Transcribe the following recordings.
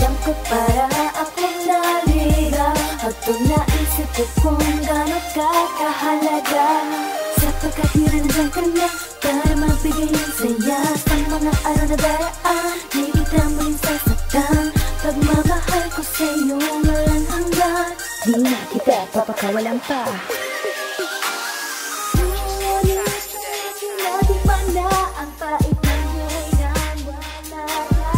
Pakiramdam ko para akong naligaw, at naisip ko kung gaano ka kahalaga. Sapagkat nirandiyan ka na para magbigay ng saya sa mga araw na daraan. Di kita muling sasaktan, pagmamahal ko sa'yo walang hanggan. Di na kita papakawalan pa. Sinabi pa na ang pait ng buhay na wala ka.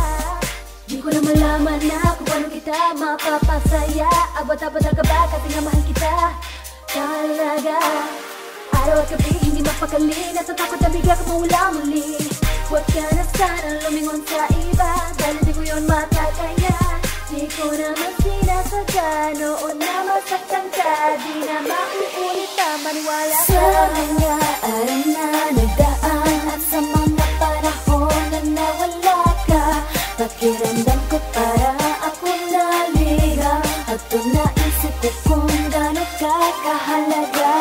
Di ko na malaman na kung paano kita mapapasaya. Abot-abot ka ba kasi nga mahal kita talaga. Araw at gabi hindi mapakali, natatakot na bigla ka mawala muli. Huwag ka na sana lumingon sa iba, dahil di ko yun matataya. Di ko naman sinasadya noon na masaktan ka, di na mauulit na maniwala ka. Sa mga araw na nagdaan at sa mga panahon na nawala ka, pakiramdam ko para akong naligaw, at naisip ko kung gaano ka kahalaga.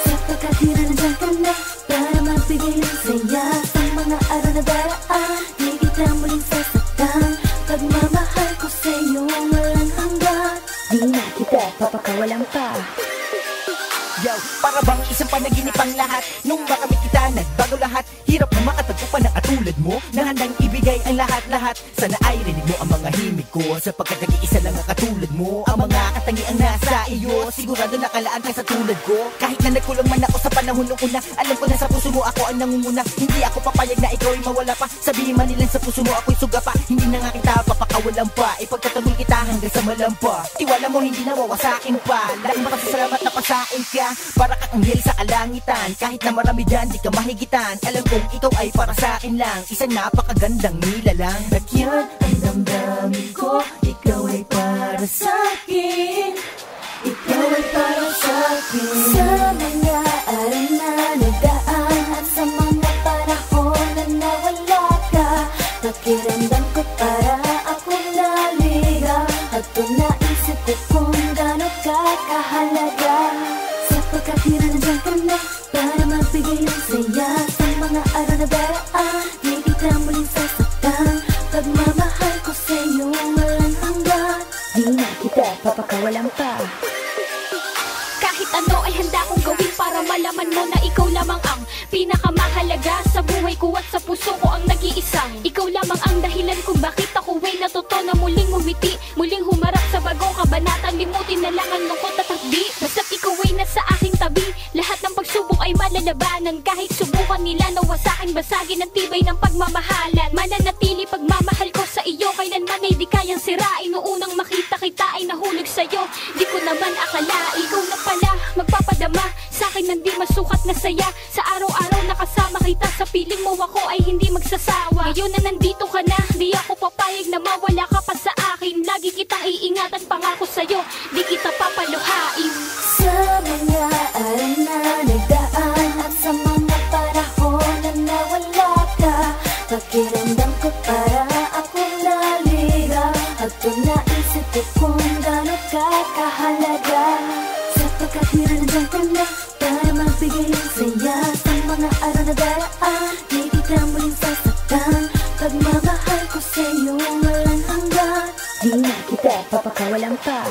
Sapagkat nirandiyan ka na para magbigay ng saya sa mga araw na daraan. Di kita muling sasaktan, pagmamahal ko sa'yo walang hanggan. Di na kita papakawalan pa. Yo, para bang isang panaginip ang lahat. Nung makamit kita, nagbago lahat. Hirap na makatagpo pa ng katulad mo, na handang ibigay ang lahat-lahat. Sana ay rinig mo ang mga himig ko, sapagkat nag-iisa lang ang katulad mo. Ang mga katangiang nasa iyo, sigurado nakalaan ka sa tulad ko. Kahit na nagkulang man ako sa panahon nung una, alam ko na sa puso mo ako ang nangunguna. Hindi ako papayag na ikaw ay mawala pa. Sabihin man nilang sa puso mo ako'y suga pa. Hindi na nga kita papakawalan pa, ipagtatanggol kita hanggang sa malampa. Tiwala mo hindi nawawasakin pa, lang makasasalamat na pasain ka. Para kang anghel sa kalangitan, kahit na marami dyan di ka mahigitan. Alam kong ikaw ay para sa akin lang, isang napakagandang nilalang. At yun ang damdamin ko, ikaw ay para sa akin. Ikaw ay para sa akin. Sa mga araw na nagdaan at sa mga panahon na nawala ka, pakiramdam ko para akong naligaw, at naisip ko kung gaano ka kahalaga. Sapagkat nirandiyan ka na para magbigay ng saya sa mga araw na daraan. Di kita muling sasaktan, pagmamahal ko sa'yo walang hanggan. Di na kita papakawalan pa. Kahit ano ay handa kong gawin para malaman mo na ikaw lamang ang pinakamahalaga sa buhay ko at sa puso ko ang nag-iisang. Ikaw lamang ang dahilan kung bakit ako ay natuto na muling umiti, muling humarap sa bagong kabanata. Limutin na lang ang lungkot at takdi, basta't ikaw ay nasa aking tabi. Lahat ng pagsubok ay malalabanan, kahit subukan nila na wasakin, basagin ang tibay ng pagmamahalan. Mananatili pagmamahal ko sa iyo, kailanman ay di kayang sirain. Noong unang makita kita ay nahulog sa'yo, di ko naman akala ikaw na pala magpapadama sa akin ng di masukat na saya. Sa araw-araw nakasama kita, sa piling mo ako ay hindi magsasawa. Ngayon na nandito ka na, di ako papayag na mawala ka pa sa akin. Lagi kitang iingatan, pangako sa'yo, di kita papaluhain. Sa mga araw na nagdaan at sa mga panahon na nawala ka, pakiramdam ko para akong naligaw, at naisip ko kung gaano ka kahalaga. Sapagkat nirandiyan ka na para magbigay ng saya sa mga araw na daraan. Di kita muling sasaktan, pagmamahal ko sa'yo walang hanggan. Di na kita papakawalan pa.